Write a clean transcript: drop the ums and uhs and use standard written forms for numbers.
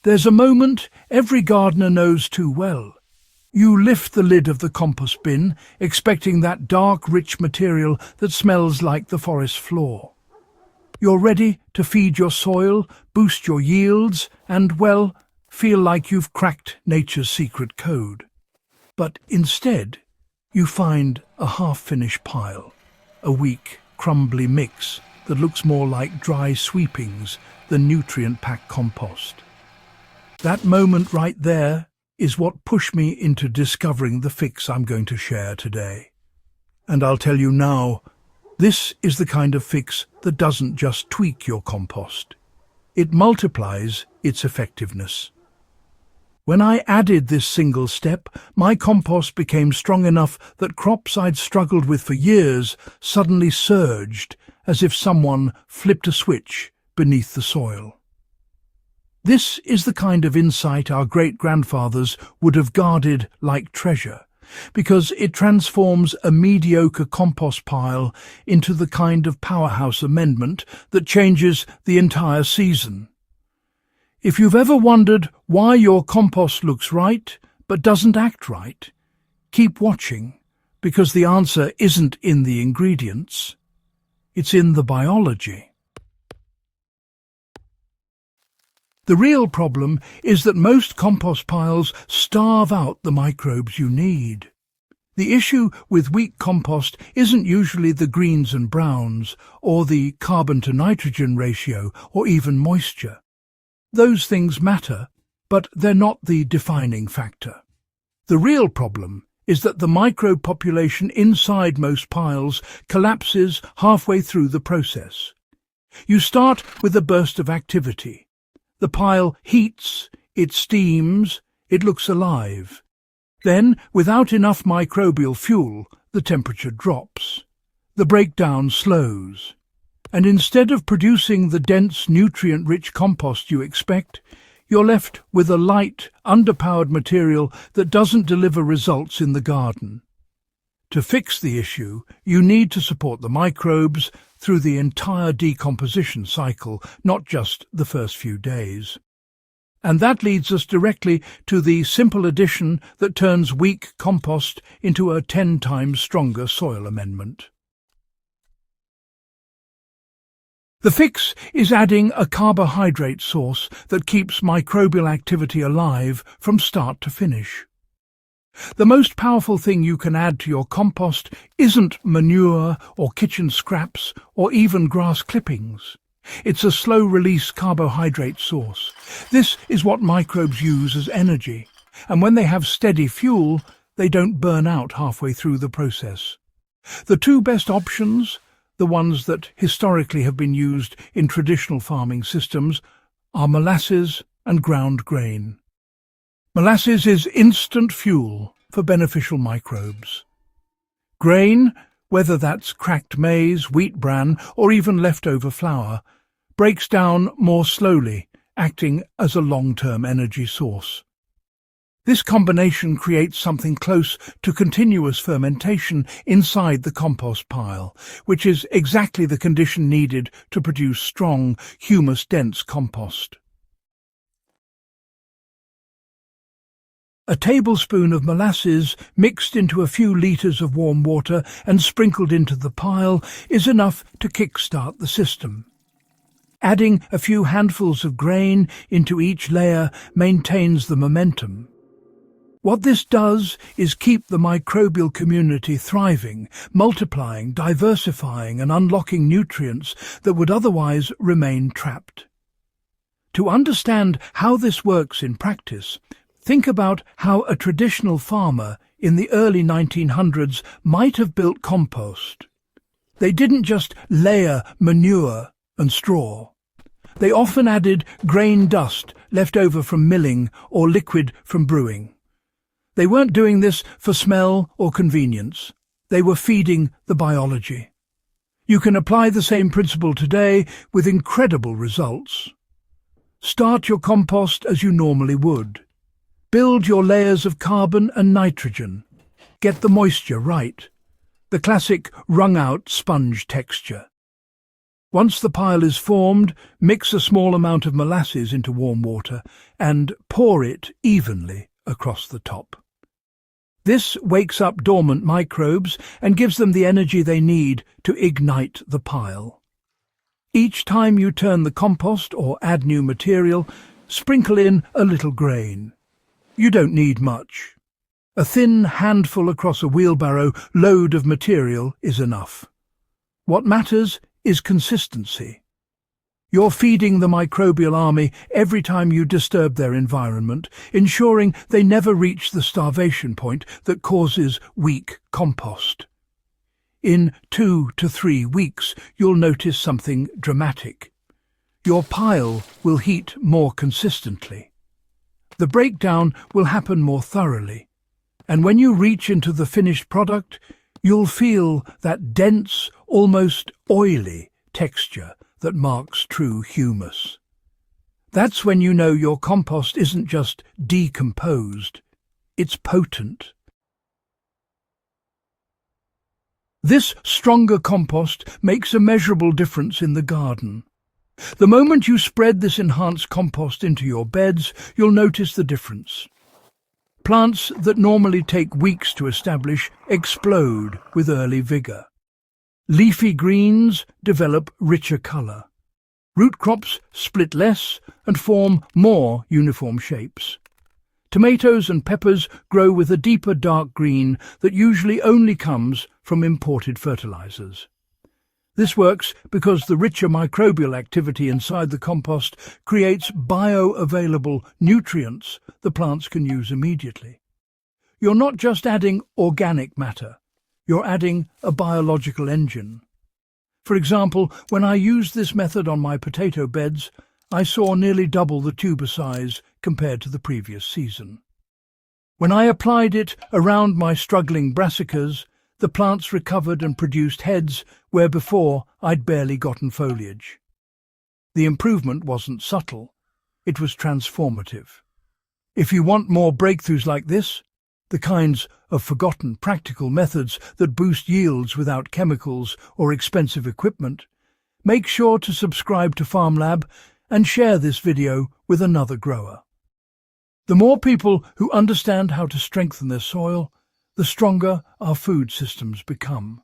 There's a moment every gardener knows too well. You lift the lid of the compost bin, expecting that dark, rich material that smells like the forest floor. You're ready to feed your soil, boost your yields, and, well, feel like you've cracked nature's secret code. But instead, you find a half-finished pile, a weak, crumbly mix that looks more like dry sweepings than nutrient-packed compost. That moment right there is what pushed me into discovering the fix I'm going to share today. And I'll tell you now, this is the kind of fix that doesn't just tweak your compost. It multiplies its effectiveness. When I added this single step, my compost became strong enough that crops I'd struggled with for years suddenly surged, as if someone flipped a switch beneath the soil. This is the kind of insight our great-grandfathers would have guarded like treasure, because it transforms a mediocre compost pile into the kind of powerhouse amendment that changes the entire season. If you've ever wondered why your compost looks right but doesn't act right, keep watching, because the answer isn't in the ingredients, it's in the biology. The real problem is that most compost piles starve out the microbes you need. The issue with weak compost isn't usually the greens and browns, or the carbon-to-nitrogen ratio, or even moisture. Those things matter, but they're not the defining factor. The real problem is that the microbe population inside most piles collapses halfway through the process. You start with a burst of activity. The pile heats, it steams, it looks alive. Then, without enough microbial fuel, the temperature drops. The breakdown slows. And instead of producing the dense, nutrient-rich compost you expect, you're left with a light, underpowered material that doesn't deliver results in the garden. To fix the issue, you need to support the microbes through the entire decomposition cycle, not just the first few days. And that leads us directly to the simple addition that turns weak compost into a 10 times stronger soil amendment. The fix is adding a carbohydrate source that keeps microbial activity alive from start to finish. The most powerful thing you can add to your compost isn't manure or kitchen scraps or even grass clippings. It's a slow-release carbohydrate source. This is what microbes use as energy, and when they have steady fuel, they don't burn out halfway through the process. The two best options, the ones that historically have been used in traditional farming systems, are molasses and ground grain. Molasses is instant fuel for beneficial microbes. Grain, whether that's cracked maize, wheat bran, or even leftover flour, breaks down more slowly, acting as a long-term energy source. This combination creates something close to continuous fermentation inside the compost pile, which is exactly the condition needed to produce strong, humus-dense compost. A tablespoon of molasses mixed into a few litres of warm water and sprinkled into the pile is enough to kickstart the system. Adding a few handfuls of grain into each layer maintains the momentum. What this does is keep the microbial community thriving, multiplying, diversifying and unlocking nutrients that would otherwise remain trapped. To understand how this works in practice, think about how a traditional farmer in the early 1900s might have built compost. They didn't just layer manure and straw. They often added grain dust left over from milling or liquid from brewing. They weren't doing this for smell or convenience. They were feeding the biology. You can apply the same principle today with incredible results. Start your compost as you normally would. Build your layers of carbon and nitrogen. Get the moisture right. The classic wrung-out sponge texture. Once the pile is formed, mix a small amount of molasses into warm water and pour it evenly across the top. This wakes up dormant microbes and gives them the energy they need to ignite the pile. Each time you turn the compost or add new material, sprinkle in a little grain. You don't need much. A thin handful across a wheelbarrow load of material is enough. What matters is consistency. You're feeding the microbial army every time you disturb their environment, ensuring they never reach the starvation point that causes weak compost. In 2 to 3 weeks, you'll notice something dramatic. Your pile will heat more consistently. The breakdown will happen more thoroughly, and when you reach into the finished product, you'll feel that dense, almost oily texture that marks true humus. That's when you know your compost isn't just decomposed, it's potent. This stronger compost makes a measurable difference in the garden. The moment you spread this enhanced compost into your beds, you'll notice the difference. Plants that normally take weeks to establish explode with early vigour. Leafy greens develop richer colour. Root crops split less and form more uniform shapes. Tomatoes and peppers grow with a deeper dark green that usually only comes from imported fertilizers. This works because the richer microbial activity inside the compost creates bioavailable nutrients the plants can use immediately. You're not just adding organic matter, you're adding a biological engine. For example, when I used this method on my potato beds, I saw nearly double the tuber size compared to the previous season. When I applied it around my struggling brassicas, the plants recovered and produced heads where before I'd barely gotten foliage. The improvement wasn't subtle, it was transformative. If you want more breakthroughs like this, the kinds of forgotten practical methods that boost yields without chemicals or expensive equipment, make sure to subscribe to FarmLab and share this video with another grower. The more people who understand how to strengthen their soil, the stronger our food systems become.